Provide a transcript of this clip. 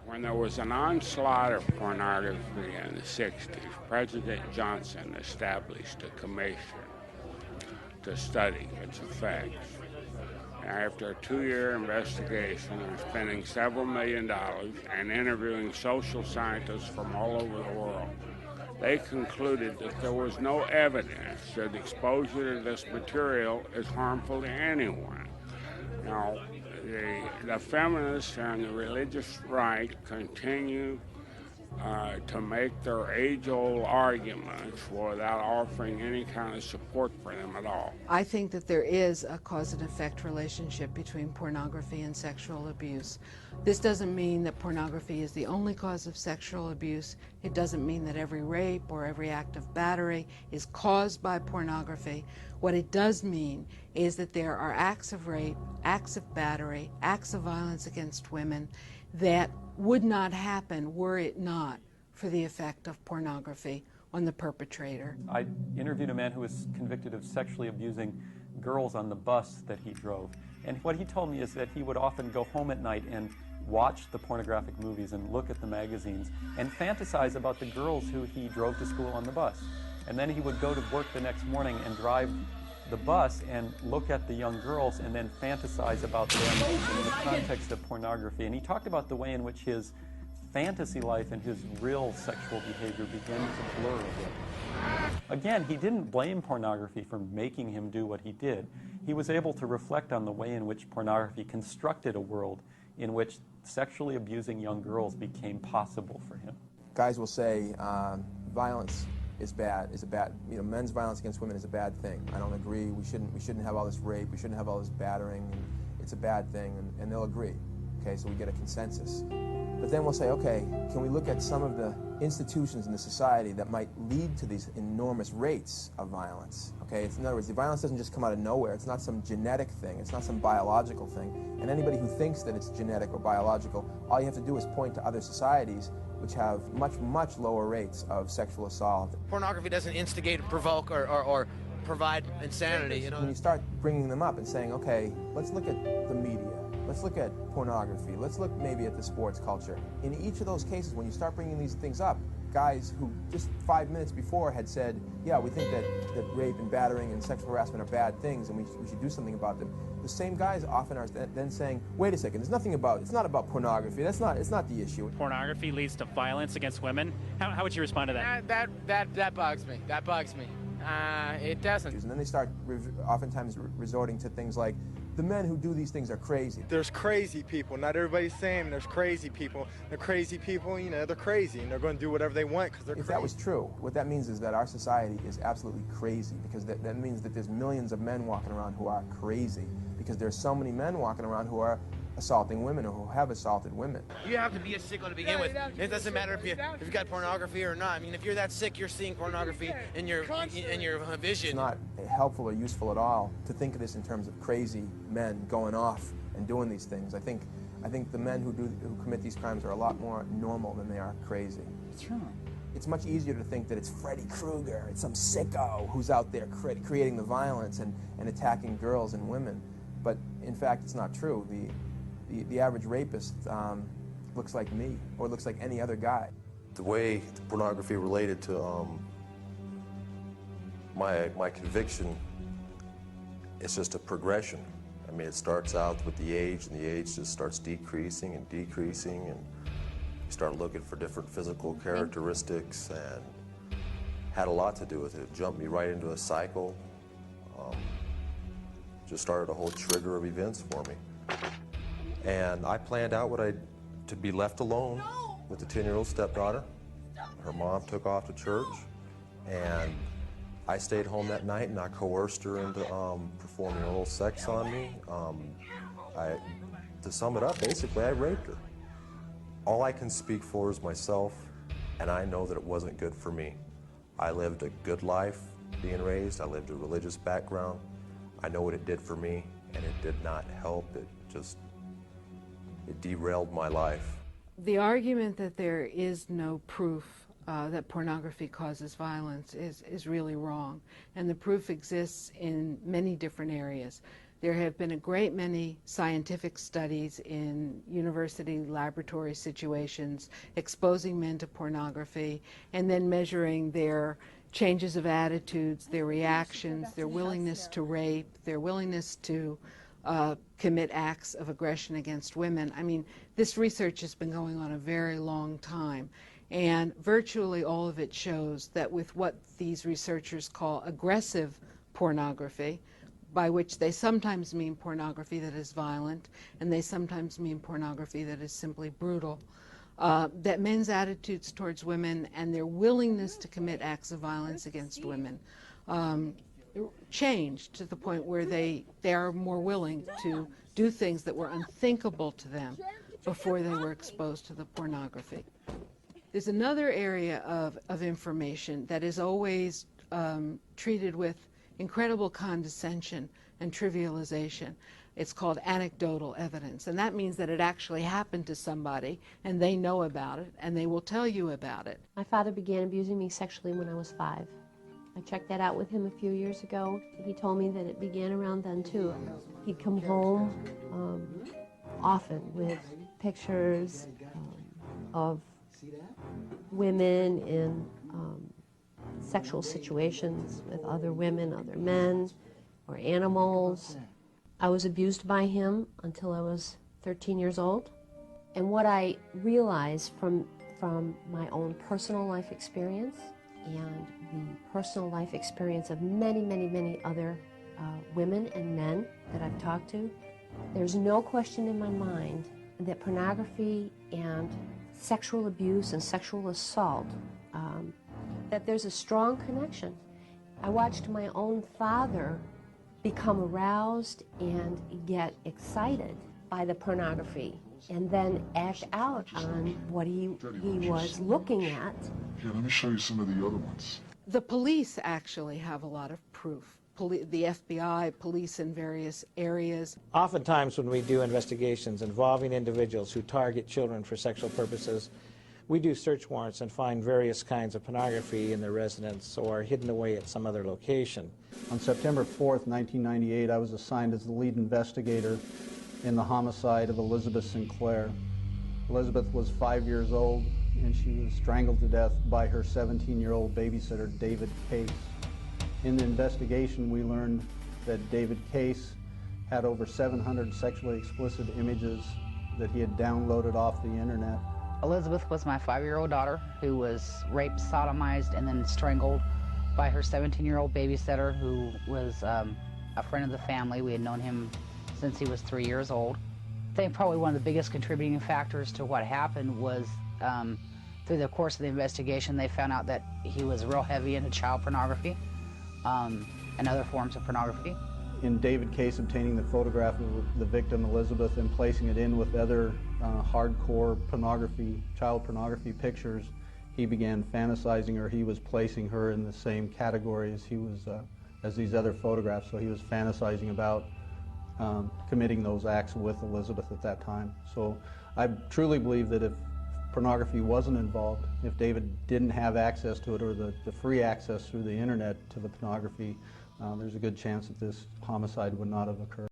When there was an onslaught of pornography in the 60s, President Johnson established a commission to study its effects. After a 2-year investigation and spending several $1 million and interviewing social scientists from all over the world, they concluded that there was no evidence that exposure to this material is harmful to anyone. Now, the feminists and the religious right continue to make their age-old arguments without offering any kind of support for them at all. I think that there is a cause and effect relationship between pornography and sexual abuse. This doesn't mean that pornography is the only cause of sexual abuse. It doesn't mean that every rape or every act of battery is caused by pornography. What it does mean is that there are acts of rape, acts of battery, acts of violence against women that would not happen were it not for the effect of pornography on the perpetrator. I interviewed a man who was convicted of sexually abusing girls on the bus that he drove. And what he told me is that he would often go home at night and watch the pornographic movies and look at the magazines and fantasize about the girls who he drove to school on the bus. And then he would go to work the next morning and drive the bus and look at the young girls and then fantasize about them in the context of pornography. And he talked about the way in which his fantasy life and his real sexual behavior began to blur a bit. Again, he didn't blame pornography for making him do what he did. He was able to reflect on the way in which pornography constructed a world in which sexually abusing young girls became possible for him. Guys will say violence is bad, men's violence against women is a bad thing. I don't agree. We shouldn't have all this rape. We shouldn't have all this battering. It's a bad thing, and they'll agree. Okay, so we get a consensus. But then we'll say, okay, can we look at some of the institutions in the society that might lead to these enormous rates of violence? Okay, in other words, the violence doesn't just come out of nowhere. It's not some genetic thing. It's not some biological thing. And anybody who thinks that it's genetic or biological, all you have to do is point to other societies which have much lower rates of sexual assault. Pornography doesn't instigate, provoke, or provide insanity, When you start bringing them up and saying, okay, let's look at the media, let's look at pornography, let's look maybe at the sports culture. In each of those cases, when you start bringing these things up, guys who just 5 minutes before had said, yeah, we think that rape and battering and sexual harassment are bad things and we should do something about them. The same guys often are then saying, wait a second, it's not about pornography, it's not the issue. Pornography leads to violence against women. How would you respond to that? That bugs me. That bugs me. It doesn't. And then they start oftentimes resorting to things like, the men who do these things are crazy. There's crazy people. Not everybody's saying there's crazy people. The crazy people, they're crazy, and they're going to do whatever they want because they're crazy. If that was true, what that means is that our society is absolutely crazy, because that means that there's millions of men walking around who are crazy, because there's so many men walking around who are assaulting women or who have assaulted women. You have to be a sicko to begin with. It doesn't matter if you've got pornography or not. I mean, if you're that sick, you're seeing pornography in your vision. It's not helpful or useful at all to think of this in terms of crazy men going off and doing these things. I think the men who commit these crimes are a lot more normal than they are crazy. What's wrong? It's much easier to think that it's Freddy Krueger, it's some sicko who's out there creating the violence and attacking girls and women. But in fact, it's not true. The average rapist looks like me, or looks like any other guy. The way the pornography related to my conviction, it's just a progression. I mean, it starts out with the age, and the age just starts decreasing and decreasing, and you start looking for different physical characteristics, and had a lot to do with it. It jumped me right into a cycle. Just started a whole trigger of events for me. And I planned out to be left alone with the 10-year-old stepdaughter. Her mom took off to church, and I stayed home that night, and I coerced her into performing oral sex on me. To sum it up, basically, I raped her. All I can speak for is myself, and I know that it wasn't good for me. I lived a good life being raised. I lived a religious background. I know what it did for me, and it did not help. It derailed my life. The argument that there is no proof that pornography causes violence is really wrong. And the proof exists in many different areas. There have been a great many scientific studies in university laboratory situations exposing men to pornography and then measuring their changes of attitudes, their reactions, their willingness to rape, their willingness to commit acts of aggression against women. I mean, this research has been going on a very long time, and virtually all of it shows that with what these researchers call aggressive pornography, by which they sometimes mean pornography that is violent, and they sometimes mean pornography that is simply brutal, that men's attitudes towards women and their willingness to commit acts of violence against women changed to the point where they are more willing to do things that were unthinkable to them before they were exposed to the pornography. There's another area of information that is always treated with incredible condescension and trivialization. It's called anecdotal evidence, and that means that it actually happened to somebody and they know about it and they will tell you about it. My father began abusing me sexually when I was 5. I checked that out with him a few years ago. He told me that it began around then too. He'd come home often with pictures of women in sexual situations with other women, other men, or animals. I was abused by him until I was 13 years old. And what I realized from my own personal life experience and the personal life experience of many, many, many other women and men that I've talked to, there's no question in my mind that pornography and sexual abuse and sexual assault, that there's a strong connection. I watched my own father become aroused and get excited by the pornography and then act out on what he was looking at. Here, let me show you some of the other ones. The police actually have a lot of proof. The FBI, police in various areas. Oftentimes when we do investigations involving individuals who target children for sexual purposes, we do search warrants and find various kinds of pornography in their residence or hidden away at some other location. On September 4th, 1998, I was assigned as the lead investigator in the homicide of Elizabeth Sinclair. Elizabeth was 5 years old and she was strangled to death by her 17-year-old babysitter, David Case. In the investigation, we learned that David Case had over 700 sexually explicit images that he had downloaded off the internet. Elizabeth was my 5-year-old daughter who was raped, sodomized, and then strangled by her 17-year-old babysitter who was a friend of the family. We had known him since he was 3 years old. I think probably one of the biggest contributing factors to what happened was through the course of the investigation, they found out that he was real heavy into child pornography and other forms of pornography. In David Case obtaining the photograph of the victim, Elizabeth, and placing it in with other hardcore pornography, child pornography pictures, he began fantasizing her. He was placing her in the same category as he was, as these other photographs. So he was fantasizing about committing those acts with Elizabeth at that time. So I truly believe that if pornography wasn't involved, if David didn't have access to it or the free access through the internet to the pornography, there's a good chance that this homicide would not have occurred.